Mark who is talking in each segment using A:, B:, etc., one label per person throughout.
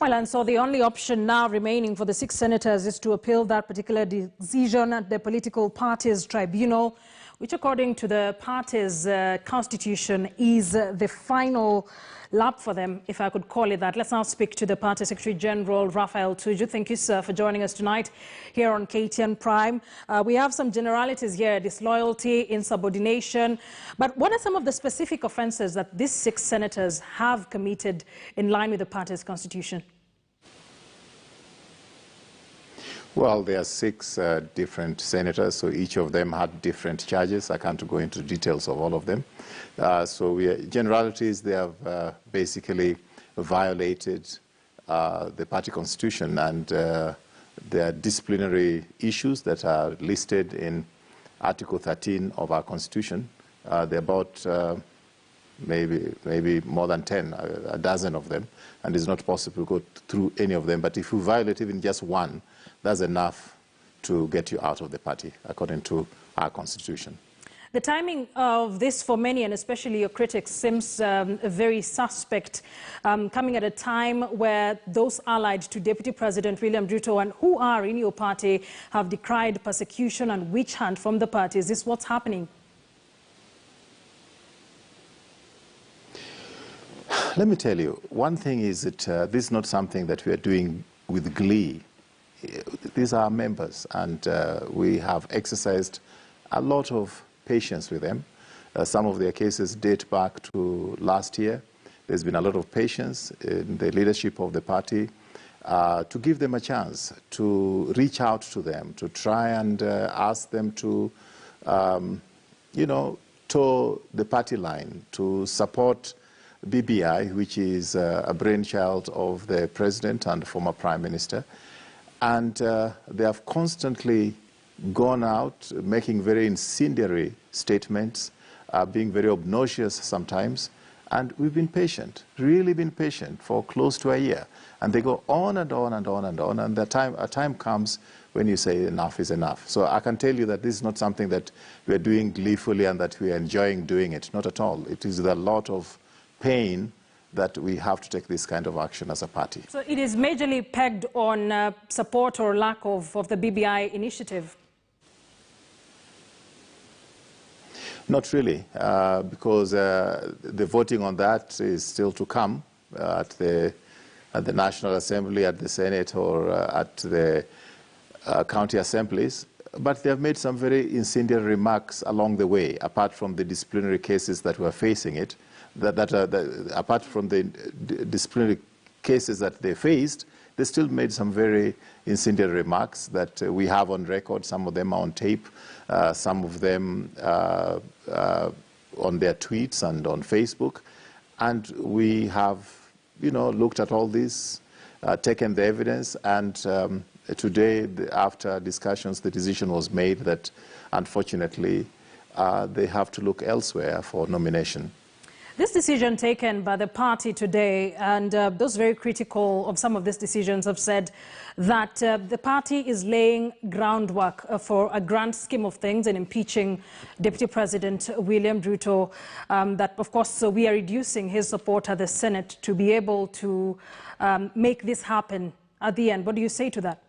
A: Well, and so the only option now remaining for the 6 senators is to appeal that particular decision at the political parties tribunal, which according to the party's constitution is the final lap for them, if I could call it that. Let's now speak to the party Secretary General, Raphael Tuju. Thank you, sir, for joining us tonight here on KTN Prime. We have some generalities here: disloyalty, insubordination. But what are some of the specific offences that these 6 senators have committed in line with the party's constitution?
B: Well, there are 6 different senators, so each of them had different charges. I can't go into details of all of them. Generalities, they have basically violated the party constitution, and there are disciplinary issues that are listed in Article 13 of our constitution. There are about maybe more than 10, a dozen of them, and it's not possible to go through any of them. But if you violate even just one, that's enough to get you out of the party, according to our constitution.
A: The timing of this for many, and especially your critics, seems very suspect, coming at a time where those allied to Deputy President William Ruto and who are in your party have decried persecution and witch hunt from the party. Is this what's happening?
B: Let me tell you, one thing is that this is not something that we are doing with glee. These are members, and we have exercised a lot of patience with them. Some of their cases date back to last year. There's been a lot of patience in the leadership of the party to give them a chance, to reach out to them, to try and ask them to, toe the party line, to support BBI, which is a brainchild of the president and former prime minister. And they have constantly gone out, making very incendiary statements, being very obnoxious sometimes. And we've been patient, really been patient for close to a year. And they go on and on and on and on. And a time comes when you say enough is enough. So I can tell you that this is not something that we are doing gleefully and that we are enjoying doing it. Not at all. It is with a lot of pain that we have to take this kind of action as a party.
A: So it is majorly pegged on support or lack of the BBI initiative?
B: Not really, because the voting on that is still to come at the National Assembly, at the Senate, or at the county assemblies. But they have made some very incendiary remarks along the way, apart from the disciplinary cases that we're facing it. Apart from the disciplinary cases that they faced, they still made some very incendiary remarks that we have on record. Some of them are on tape, some of them on their tweets and on Facebook. And we have, looked at all this, taken the evidence, and today, after discussions, the decision was made that, unfortunately, they have to look elsewhere for nomination.
A: This decision taken by the party today, and those very critical of some of these decisions have said that the party is laying groundwork for a grand scheme of things in impeaching Deputy President William Ruto, that, of course, we are reducing his support at the Senate to be able to make this happen at the end. What do you say to that?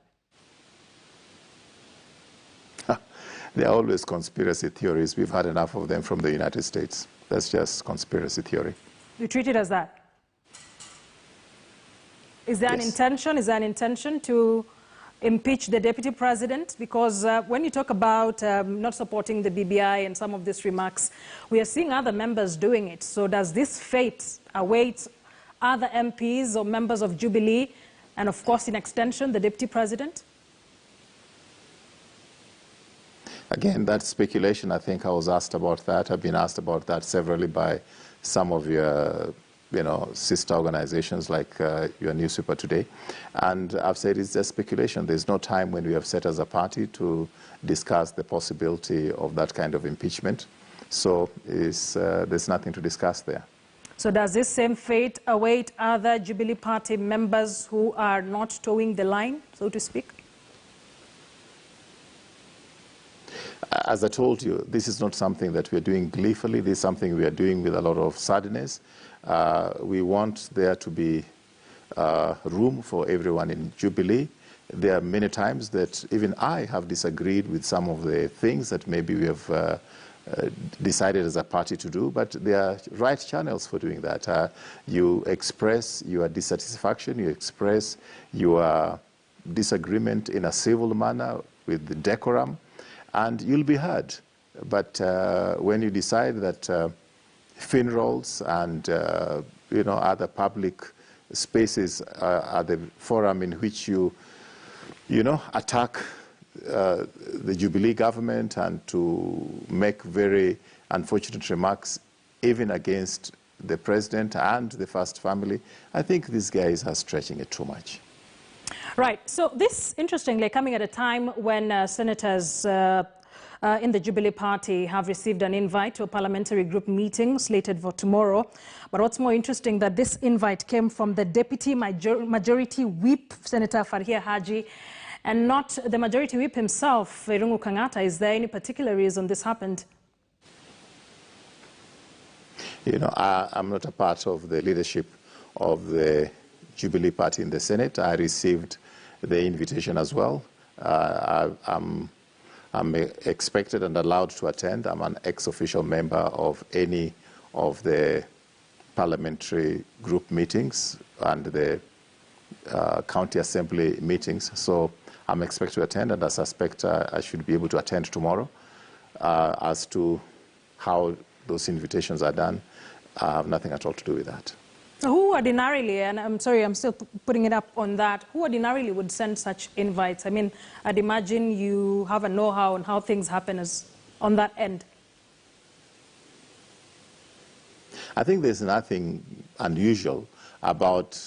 B: There are always conspiracy theories. We've had enough of them from the United States. That's just conspiracy theory.
A: You treat it as that? Is there an intention? Is there an intention to impeach the deputy president? Because when you talk about not supporting the BBI and some of these remarks, we are seeing other members doing it. So does this fate await other MPs or members of Jubilee, and of course, in extension, the deputy president?
B: Again, that's speculation. I think I was asked about that. I've been asked about that severally by some of your, sister organizations like your newspaper today. And I've said it's just speculation. There's no time when we have set as a party to discuss the possibility of that kind of impeachment. So there's nothing to discuss there.
A: So does this same fate await other Jubilee Party members who are not towing the line, so to speak?
B: As I told you, this is not something that we are doing gleefully. This is something we are doing with a lot of sadness. We want there to be room for everyone in Jubilee. There are many times that even I have disagreed with some of the things that maybe we have decided as a party to do, but there are right channels for doing that. You express your dissatisfaction, you express your disagreement in a civil manner with the decorum, and you'll be heard. But when you decide that funerals and other public spaces are the forum in which you attack the Jubilee government and to make very unfortunate remarks even against the president and the first family, I think these guys are stretching it too much.
A: Right. So this, interestingly, coming at a time when senators in the Jubilee Party have received an invite to a parliamentary group meeting slated for tomorrow. But what's more interesting, that this invite came from the Deputy Majority Whip, Senator Farhia Haji, and not the Majority Whip himself, Irungu Kang'ata. Is there any particular reason this happened?
B: I'm not a part of the leadership of the Jubilee Party in the Senate. I received the invitation as well. I'm expected and allowed to attend. I'm an ex-official member of any of the parliamentary group meetings and the county assembly meetings. So I'm expected to attend, and I suspect I should be able to attend tomorrow. As to how those invitations are done, I have nothing at all to do with that.
A: Who ordinarily, and I'm sorry, I'm still putting it up on that, who ordinarily would send such invites? I mean, I'd imagine you have a know-how on how things happen on that end.
B: I think there's nothing unusual about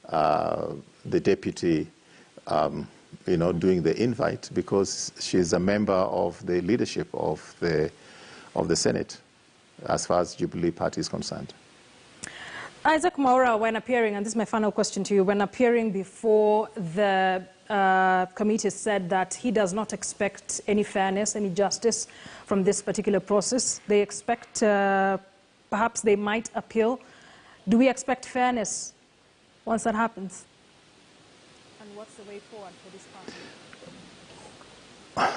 B: the deputy, doing the invite, because she's a member of the leadership of the Senate, as far as Jubilee Party is concerned.
A: Isaac Mwaura, when appearing, and this is my final question to you, when appearing before the committee, said that he does not expect any fairness, any justice from this particular process. They expect, perhaps they might appeal. Do we expect fairness once that happens? And what's the way forward for this party?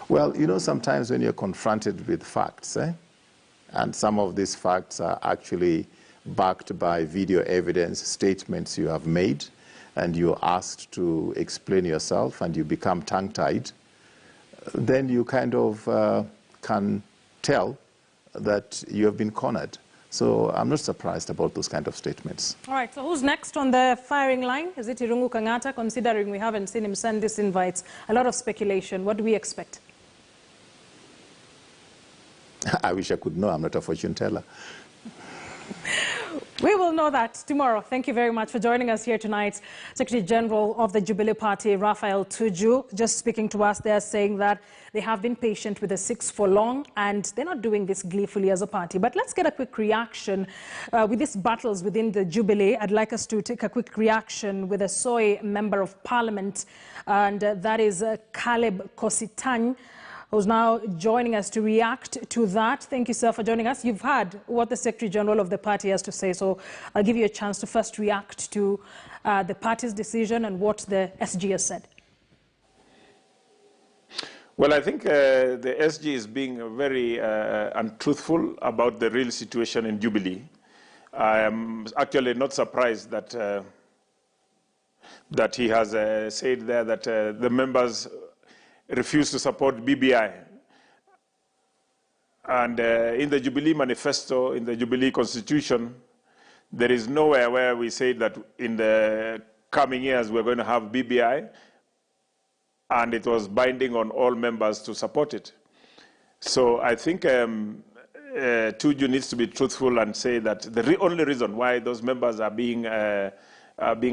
B: Well, sometimes when you're confronted with facts, and some of these facts are actually backed by video evidence, statements you have made, and you're asked to explain yourself, and you become tongue-tied, then you kind of can tell that you have been cornered. So I'm not surprised about those kind of statements.
A: All right, so who's next on the firing line? Is it Irungu Kang'ata, considering we haven't seen him send these invites? A lot of speculation. What do we expect?
B: I wish I could know. I'm not a fortune teller.
A: We will know that tomorrow. Thank you very much for joining us here tonight. Secretary General of the Jubilee Party, Raphael Tuju, just speaking to us there, saying that they have been patient with the six for long and they're not doing this gleefully as a party. But let's get a quick reaction with these battles within the Jubilee. I'd like us to take a quick reaction with a Soy Member of Parliament, and that is Caleb Kositany, who's now joining us to react to that. Thank you, sir, for joining us. You've heard what the Secretary General of the party has to say, so I'll give you a chance to first react to the party's decision and what the SG has said.
C: Well, I think the SG is being very untruthful about the real situation in Jubilee. I am actually not surprised that that he has said there that the members refuse to support BBI. And in the Jubilee Manifesto, in the Jubilee Constitution, there is nowhere where we say that in the coming years we're going to have BBI, and it was binding on all members to support it. So I think Tuju needs to be truthful and say that the only reason why those members are being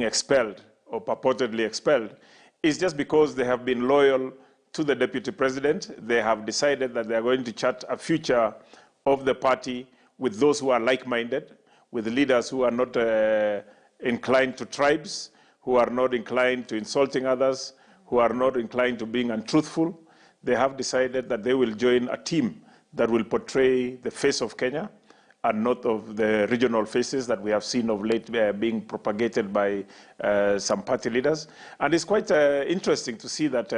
C: expelled or purportedly expelled is just because they have been loyal to the Deputy President. They have decided that they are going to chart a future of the party with those who are like-minded, with leaders who are not inclined to tribes, who are not inclined to insulting others, who are not inclined to being untruthful. They have decided that they will join a team that will portray the face of Kenya and not of the regional faces that we have seen of late being propagated by some party leaders. And it's quite interesting to see that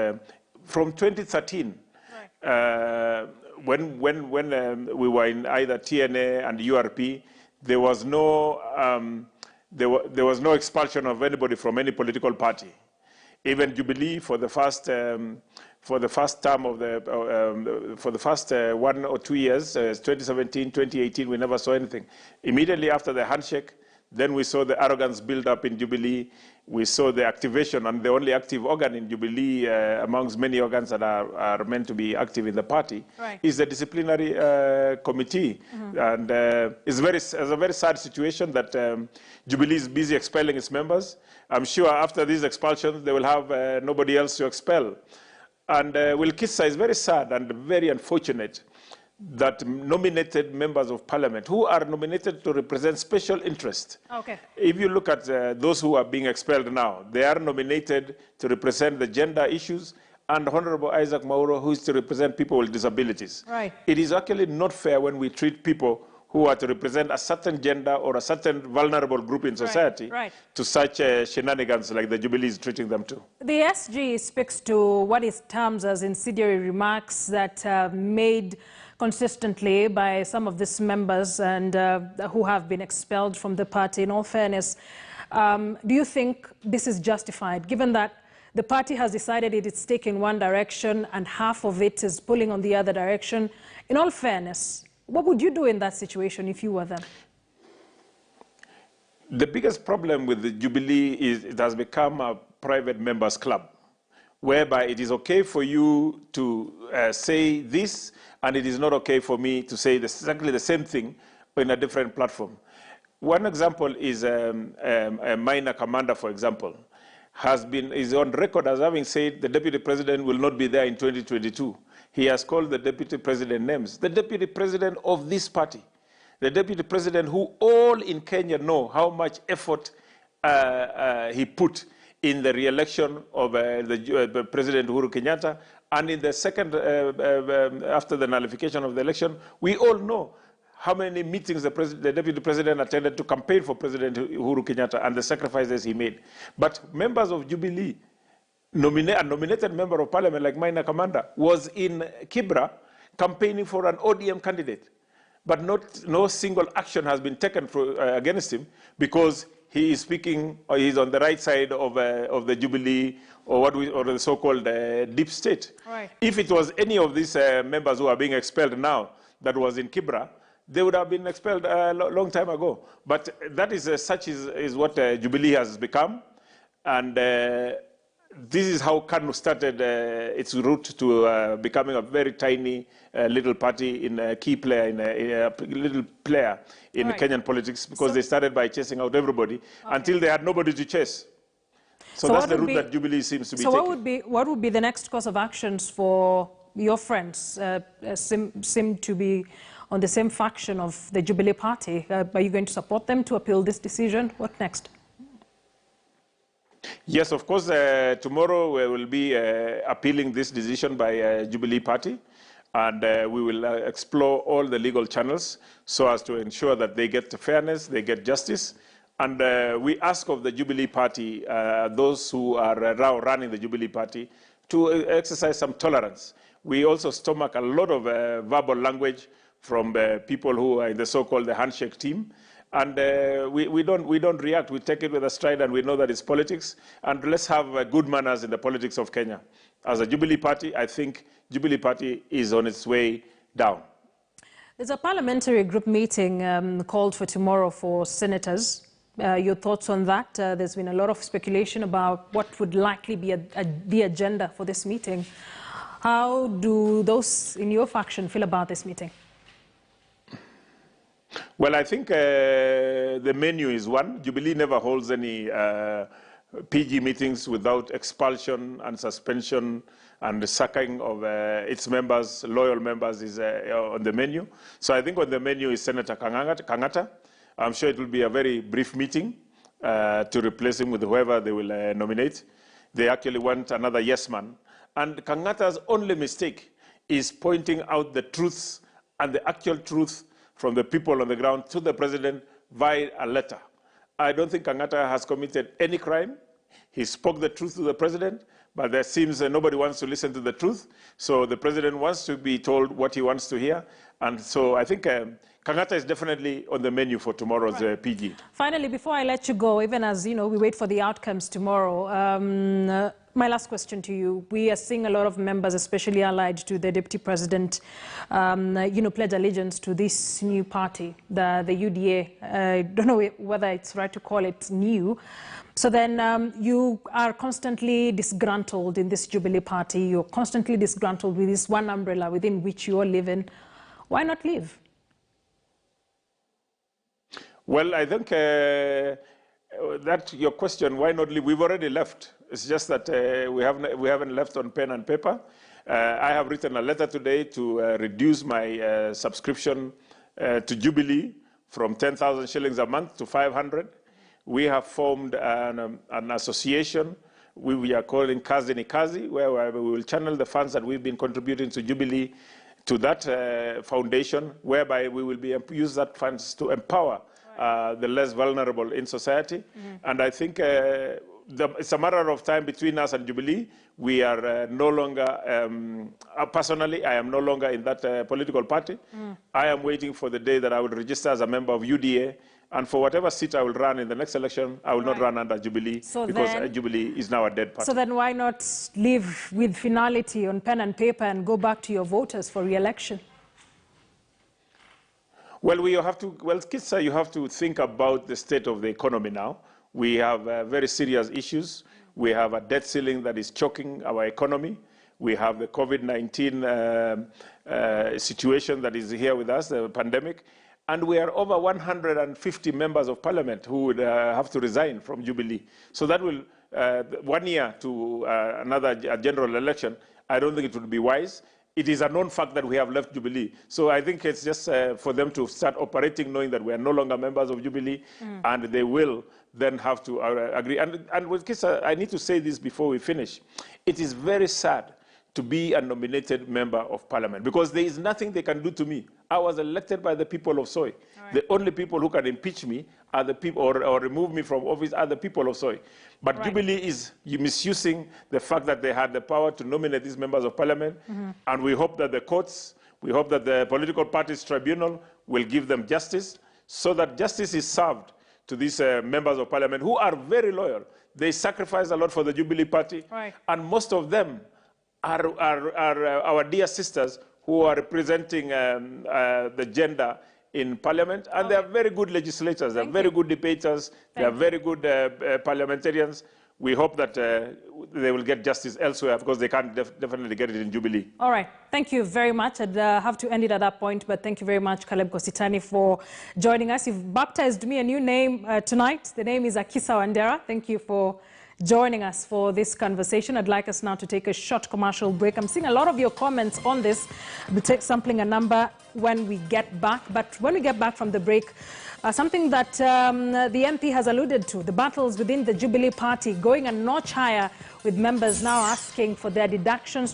C: from 2013, when we were in either TNA and URP, there was no expulsion of anybody from any political party. Even Jubilee, for the first term of for the first 1 or 2 years, 2017, 2018, we never saw anything. Immediately after the handshake, then we saw the arrogance build up in Jubilee. We saw the activation, and the only active organ in Jubilee, amongst many organs that are meant to be active in the party, is the disciplinary committee. And it's a very sad situation that Jubilee is busy expelling its members. I'm sure after these expulsions, they will have nobody else to expel. And Wilkisa is very sad and very unfortunate that nominated members of parliament who are nominated to represent special interest. Okay. If you look at those who are being expelled now, they are nominated to represent the gender issues, and Honorable Isaac Mauro, who is to represent people with disabilities. Right. It is actually not fair when we treat people who are to represent a certain gender or a certain vulnerable group in society to such shenanigans like the Jubilee is treating them to.
A: The SG speaks to what it terms as incendiary remarks that made consistently by some of these members and who have been expelled from the party. In all fairness, do you think this is justified, given that the party has decided it's taking one direction and half of it is pulling on the other direction? In all fairness, what would you do in that situation if you were them?
C: The biggest problem with the Jubilee is it has become a private members club, whereby it is okay for you to say this, and it is not okay for me to say exactly the same thing in a different platform. One example is a minor commander, for example, is on record as having said the deputy president will not be there in 2022. He has called the deputy president names. The deputy president of this party, the deputy president who all in Kenya know how much effort he put in the re-election of the President Uhuru Kenyatta, and in the second, after the nullification of the election, we all know how many meetings the deputy president attended to campaign for President Uhuru Kenyatta and the sacrifices he made. But members of Jubilee, a nominated member of parliament like Minor Commander, was in Kibra campaigning for an ODM candidate. But no single action has been taken against him because he is speaking, or he's on the right side of the Jubilee, or the so-called deep state. Right. If it was any of these members who are being expelled now that was in Kibra, they would have been expelled a long time ago. But that is such is what Jubilee has become, and this is how KANU started its route to becoming a very tiny little party, in a key player, in a little player in Kenyan politics, because they started by chasing out everybody until they had nobody to chase. So that's the route that Jubilee seems to be taking.
A: So what would be the next course of actions for your friends? Seem to be on the same faction of the Jubilee party. Are you going to support them to appeal this decision? What next?
C: Yes, of course. Tomorrow we will be appealing this decision by Jubilee Party, and we will explore all the legal channels so as to ensure that they get fairness, they get justice. And we ask of the Jubilee Party, those who are now running the Jubilee Party, to exercise some tolerance. We also stomach a lot of verbal language from people who are in the so-called handshake team. And we don't react. We take it with a stride, and we know that it's politics. And let's have good manners in the politics of Kenya. As a Jubilee Party, I think Jubilee Party is on its way down.
A: There's a parliamentary group meeting called for tomorrow for senators. Your thoughts on that? There's been a lot of speculation about what would likely be the agenda for this meeting. How do those in your faction feel about this meeting?
C: Well, I think the menu is one. Jubilee never holds any PG meetings without expulsion and suspension and the sacking of its members, loyal members, is on the menu. So I think on the menu is Senator Kangata. I'm sure it will be a very brief meeting to replace him with whoever they will nominate. They actually want another yes man. And Kangata's only mistake is pointing out the truths and the actual truth from the people on the ground to the president via a letter. I don't think Kangata has committed any crime. He spoke the truth to the president, but there seems nobody wants to listen to the truth. So the president wants to be told what he wants to hear. And so I think Kangata is definitely on the menu for tomorrow's PG.
A: Finally, before I let you go, even as we wait for the outcomes tomorrow, my last question to you. We are seeing a lot of members, especially allied to the deputy president, pledge allegiance to this new party, the UDA. I don't know whether it's right to call it new. So then you are constantly disgruntled in this Jubilee party. You're constantly disgruntled with this one umbrella within which you all live in. Why not leave?
C: Well, I think that your question, why not leave? We've already left. It's just that we haven't left on pen and paper. I have written a letter today to reduce my subscription to Jubilee from 10,000 shillings a month to 500. We have formed an association we are calling Kazi ni Kazi, where we will channel the funds that we've been contributing to Jubilee to that foundation, whereby we will use that funds to empower the less vulnerable in society. And I think it's a matter of time between us and Jubilee. We are no longer, personally, I am no longer in that political party. I am waiting for the day that I will register as a member of UDA. And for whatever seat I will run in the next election, I will not run under Jubilee, because Jubilee is now a dead party.
A: So then why not live with finality on pen and paper and go back to your voters for re-election?
C: Well, Kisa, you have to think about the state of the economy now. We have very serious issues. We have a debt ceiling that is choking our economy. We have the COVID-19 situation that is here with us, the pandemic. And we are over 150 members of parliament who would have to resign from Jubilee. So that will, 1 year to another general election, I don't think it would be wise. It is a known fact that we have left Jubilee. So I think it's just for them to start operating knowing that we are no longer members of Jubilee, and they will then have to agree. And with Kisa, I need to say this before we finish. It is very sad to be a nominated member of parliament, because there is nothing they can do to me. I was elected by the people of Soy. Right. The only people who can impeach me are the people, or remove me from office, are the people of Soy. But right. Jubilee is misusing the fact that they had the power to nominate these members of parliament, and we hope that the courts, we hope that the political parties tribunal will give them justice, so that justice is served to these members of parliament who are very loyal. They sacrifice a lot for the Jubilee party, right. And most of them are our dear sisters who are representing the gender in parliament, and they are very good legislators, they are very good debaters, they are very good parliamentarians. We hope that they will get justice elsewhere, because they can't definitely get it in Jubilee.
A: All right. Thank you very much. I'd have to end it at that point, but thank you very much, Caleb Kositany, for joining us. You've baptized me a new name tonight. The name is Akisa Wandera. Thank you for joining us for this conversation. I'd like us now to take a short commercial break. I'm seeing a lot of your comments on this. We'll take sampling a number when we get back. But when we get back from the break, something that the MP has alluded to, the battles within the Jubilee party going a notch higher, with members now asking for their deductions